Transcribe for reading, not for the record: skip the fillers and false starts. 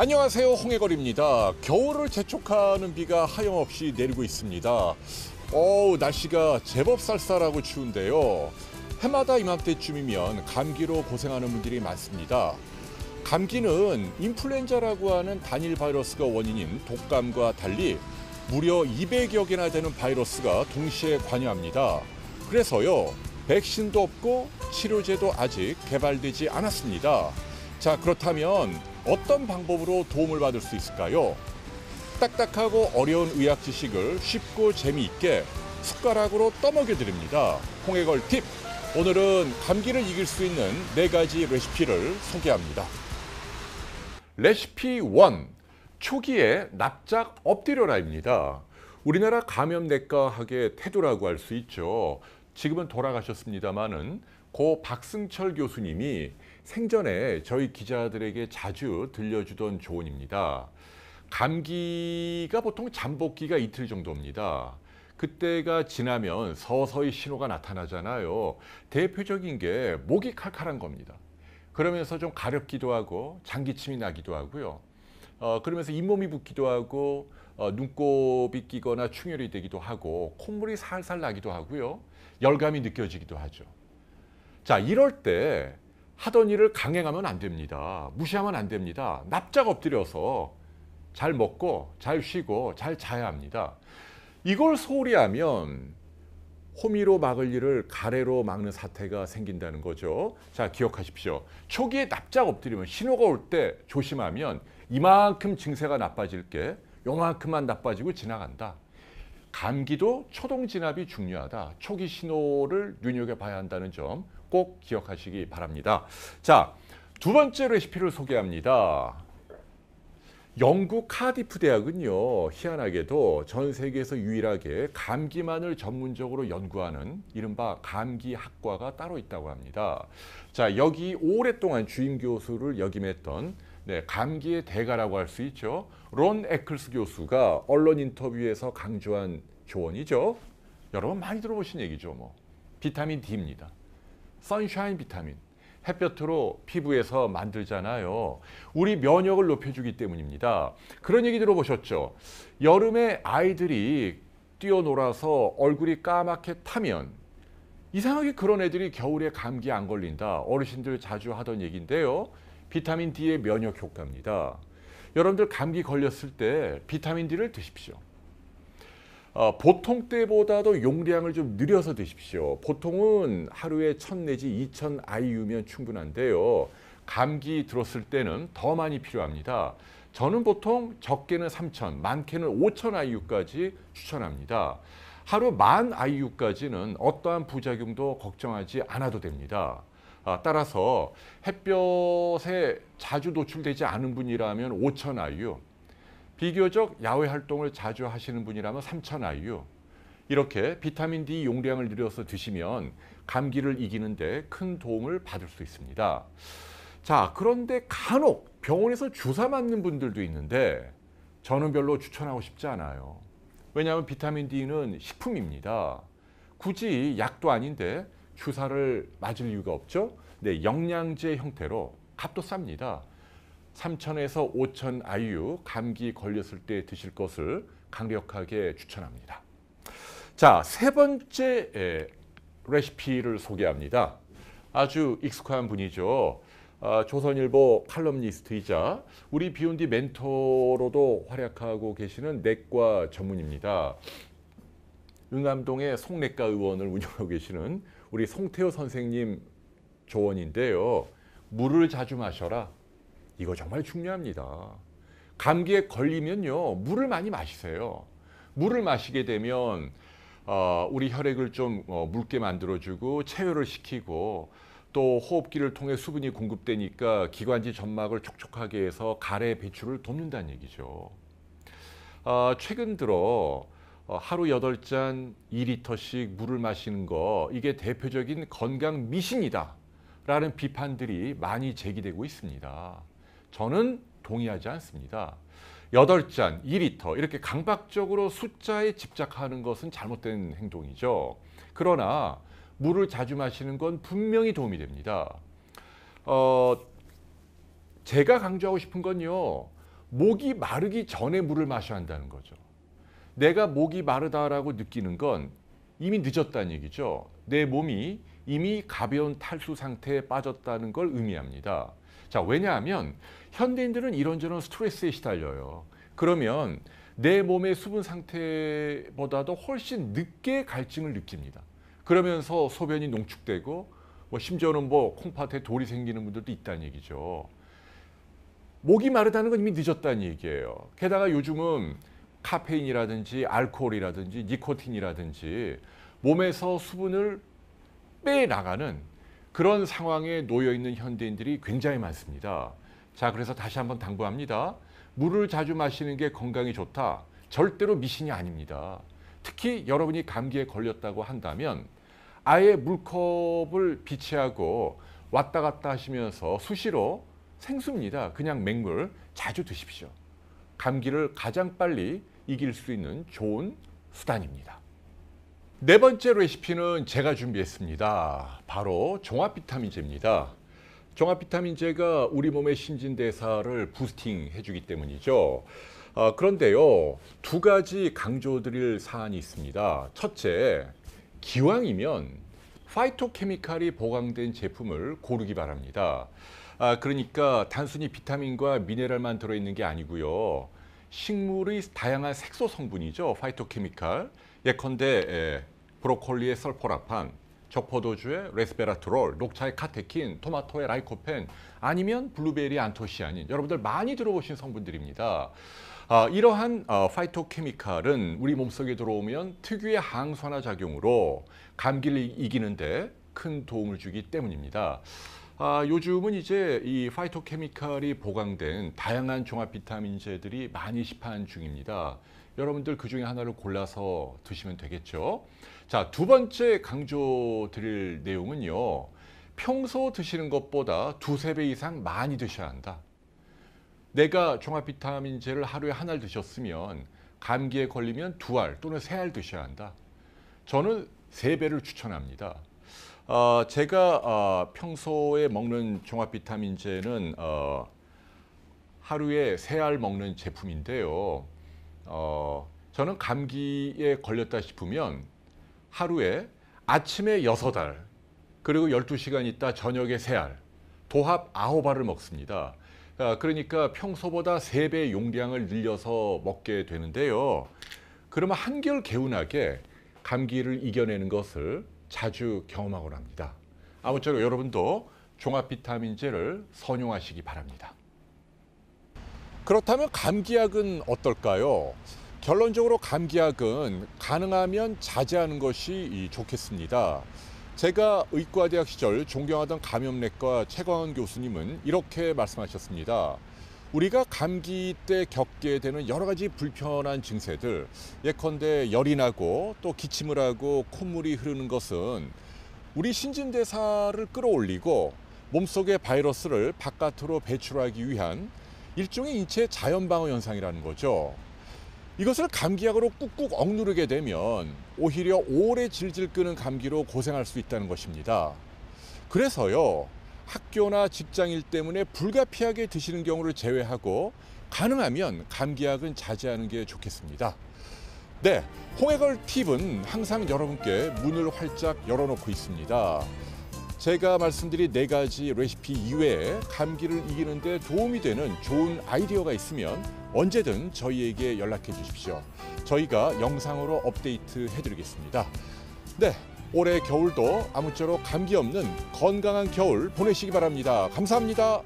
안녕하세요, 홍해걸입니다. 겨울을 재촉하는 비가 하염없이 내리고 있습니다. 날씨가 제법 쌀쌀하고 추운데요. 해마다 이맘때쯤이면 감기로 고생하는 분들이 많습니다. 감기는 인플루엔자라고 하는 단일 바이러스가 원인인 독감과 달리 무려 200여 개나 되는 바이러스가 동시에 관여합니다. 그래서요, 백신도 없고 치료제도 아직 개발되지 않았습니다. 자, 그렇다면 어떤 방법으로 도움을 받을 수 있을까요? 딱딱하고 어려운 의학 지식을 쉽고 재미있게 숟가락으로 떠먹여 드립니다. 홍해걸 팁! 오늘은 감기를 이길 수 있는 4가지 레시피를 소개합니다. 레시피 1. 초기에 납작 엎드려라입니다. 우리나라 감염내과학의 태도라고 할 수 있죠. 지금은 돌아가셨습니다마는 고 박승철 교수님이 생전에 저희 기자들에게 자주 들려주던 조언입니다. 감기가 보통 잠복기가 이틀 정도입니다. 그때가 지나면 서서히 신호가 나타나잖아요. 대표적인 게 목이 칼칼한 겁니다. 그러면서 좀 가렵기도 하고 장기침이 나기도 하고요. 그러면서 잇몸이 붓기도 하고 눈곱이 끼거나 충혈이 되기도 하고 콧물이 살살 나기도 하고요. 열감이 느껴지기도 하죠. 자, 이럴 때 하던 일을 강행하면 안 됩니다. 무시하면 안 됩니다. 납작 엎드려서 잘 먹고 잘 쉬고 잘 자야 합니다. 이걸 소홀히 하면 호미로 막을 일을 가래로 막는 사태가 생긴다는 거죠. 자, 기억하십시오. 초기에 납작 엎드리면 신호가 올 때 조심하면 이만큼 증세가 나빠질 게 요만큼만 나빠지고 지나간다. 감기도 초동 진압이 중요하다. 초기 신호를 눈여겨봐야 한다는 점 꼭 기억하시기 바랍니다. 자, 2번째 레시피를 소개합니다. 영국 카디프 대학은요, 희한하게도 전 세계에서 유일하게 감기만을 전문적으로 연구하는 이른바 감기학과가 따로 있다고 합니다. 자, 여기 오랫동안 주임 교수를 역임했던 감기의 대가라고 할 수 있죠. 론 에클스 교수가 언론 인터뷰에서 강조한 조언이죠. 여러분 많이 들어보신 얘기죠. 비타민 D입니다. 선샤인 비타민. 햇볕으로 피부에서 만들잖아요. 우리 면역을 높여주기 때문입니다. 그런 얘기 들어보셨죠? 여름에 아이들이 뛰어놀아서 얼굴이 까맣게 타면 이상하게 그런 애들이 겨울에 감기 안 걸린다. 어르신들 자주 하던 얘기인데요. 비타민 D의 면역 효과입니다. 여러분들 감기 걸렸을 때 비타민 D를 드십시오. 보통 때보다도 용량을 좀 늘려서 드십시오. 보통은 하루에 1000 내지 2000 IU면 충분한데요. 감기 들었을 때는 더 많이 필요합니다. 저는 보통 적게는 3000, 많게는 5000 IU까지 추천합니다. 하루 10,000 IU까지는 어떠한 부작용도 걱정하지 않아도 됩니다. 따라서 햇볕에 자주 노출되지 않은 분이라면 5000 IU, 비교적 야외 활동을 자주 하시는 분이라면 3000 IU, 이렇게 비타민 D 용량을 늘려서 드시면 감기를 이기는데 큰 도움을 받을 수 있습니다. 자, 그런데 간혹 병원에서 주사 맞는 분들도 있는데 저는 별로 추천하고 싶지 않아요. 왜냐하면 비타민 D는 식품입니다. 굳이 약도 아닌데 주사를 맞을 이유가 없죠. 영양제 형태로 값도 쌉니다. 3000에서 5000 IU 감기 걸렸을 때 드실 것을 강력하게 추천합니다. 자, 3번째 레시피를 소개합니다. 아주 익숙한 분이죠. 조선일보 칼럼니스트이자 우리 비욘디 멘토로도 활약하고 계시는 내과 전문입니다. 응암동의 송내과 의원을 운영하고 계시는 우리 송태호 선생님 조언인데요. 물을 자주 마셔라. 이거 정말 중요합니다. 감기에 걸리면요, 물을 많이 마시세요. 물을 마시게 되면 우리 혈액을 좀 묽게 만들어주고 체열을 시키고 또 호흡기를 통해 수분이 공급되니까 기관지 점막을 촉촉하게 해서 가래 배출을 돕는다는 얘기죠. 최근 들어 하루 8잔 2리터씩 물을 마시는 거, 이게 대표적인 건강 미신이다 라는 비판들이 많이 제기되고 있습니다. 저는 동의하지 않습니다. 8잔, 2리터 이렇게 강박적으로 숫자에 집착하는 것은 잘못된 행동이죠. 그러나 물을 자주 마시는 건 분명히 도움이 됩니다. 제가 강조하고 싶은 건요, 목이 마르기 전에 물을 마셔야 한다는 거죠. 내가 목이 마르다라고 느끼는 건 이미 늦었다는 얘기죠. 내 몸이 이미 가벼운 탈수 상태에 빠졌다는 걸 의미합니다. 자, 왜냐하면 현대인들은 이런저런 스트레스에 시달려요. 그러면 내 몸의 수분 상태보다도 훨씬 늦게 갈증을 느낍니다. 그러면서 소변이 농축되고 심지어는 콩팥에 돌이 생기는 분들도 있다는 얘기죠. 목이 마르다는 건 이미 늦었다는 얘기예요. 게다가 요즘은 카페인이라든지 알코올이라든지 니코틴이라든지 몸에서 수분을 빼나가는 그런 상황에 놓여 있는 현대인들이 굉장히 많습니다. 자, 그래서 다시 한번 당부합니다. 물을 자주 마시는 게 건강에 좋다. 절대로 미신이 아닙니다. 특히 여러분이 감기에 걸렸다고 한다면 아예 물컵을 비치하고 왔다 갔다 하시면서 수시로 생수입니다. 그냥 맹물 자주 드십시오. 감기를 가장 빨리 이길 수 있는 좋은 수단입니다. 네 번째 레시피는 제가 준비했습니다. 바로 종합 비타민제입니다. 종합 비타민제가 우리 몸의 신진대사를 부스팅 해주기 때문이죠. 그런데요, 두 가지 강조드릴 사안이 있습니다. 첫째, 기왕이면 파이토케미칼이 보강된 제품을 고르기 바랍니다. 그러니까 단순히 비타민과 미네랄만 들어있는 게 아니고요. 식물의 다양한 색소 성분이죠. 파이토케미칼. 예컨대 브로콜리의 설포라판, 적포도주의 레스베라트롤, 녹차의 카테킨, 토마토의 라이코펜, 아니면 블루베리 안토시아닌. 여러분들 많이 들어보신 성분들입니다. 이러한 파이토케미칼은 우리 몸속에 들어오면 특유의 항산화 작용으로 감기를 이기는데 큰 도움을 주기 때문입니다. 요즘은 이제 이 파이토케미칼이 보강된 다양한 종합 비타민제들이 많이 시판 중입니다. 여러분들 그 중에 하나를 골라서 드시면 되겠죠. 자, 두 번째 강조 드릴 내용은요. 평소 드시는 것보다 두세 배 이상 많이 드셔야 한다. 내가 종합 비타민제를 하루에 한 알 드셨으면 감기에 걸리면 두 알 또는 세 알 드셔야 한다. 저는 세 배를 추천합니다. 제가 평소에 먹는 종합 비타민제는 하루에 세 알 먹는 제품인데요. 저는 감기에 걸렸다 싶으면 하루에 아침에 6알, 그리고 12시간 있다 저녁에 3알, 도합 9알을 먹습니다. 그러니까 평소보다 3배 용량을 늘려서 먹게 되는데요. 그러면 한결 개운하게 감기를 이겨내는 것을 자주 경험하곤 합니다. 아무쪼록 여러분도 종합 비타민제를 선용하시기 바랍니다. 그렇다면 감기약은 어떨까요? 결론적으로 감기약은 가능하면 자제하는 것이 좋겠습니다. 제가 의과대학 시절 존경하던 감염내과 최광원 교수님은 이렇게 말씀하셨습니다. 우리가 감기 때 겪게 되는 여러 가지 불편한 증세들, 예컨대 열이 나고 또 기침을 하고 콧물이 흐르는 것은 우리 신진대사를 끌어올리고 몸속의 바이러스를 바깥으로 배출하기 위한 일종의 인체 자연방어 현상이라는 거죠. 이것을 감기약으로 꾹꾹 억누르게 되면 오히려 오래 질질 끄는 감기로 고생할 수 있다는 것입니다. 그래서요, 학교나 직장일 때문에 불가피하게 드시는 경우를 제외하고 가능하면 감기약은 자제하는 게 좋겠습니다. 네, 홍해걸 팁은 항상 여러분께 문을 활짝 열어놓고 있습니다. 제가 말씀드린 4가지 레시피 이외에 감기를 이기는 데 도움이 되는 좋은 아이디어가 있으면 언제든 저희에게 연락해 주십시오. 저희가 영상으로 업데이트 해드리겠습니다. 네, 올해 겨울도 아무쪼록 감기 없는 건강한 겨울 보내시기 바랍니다. 감사합니다.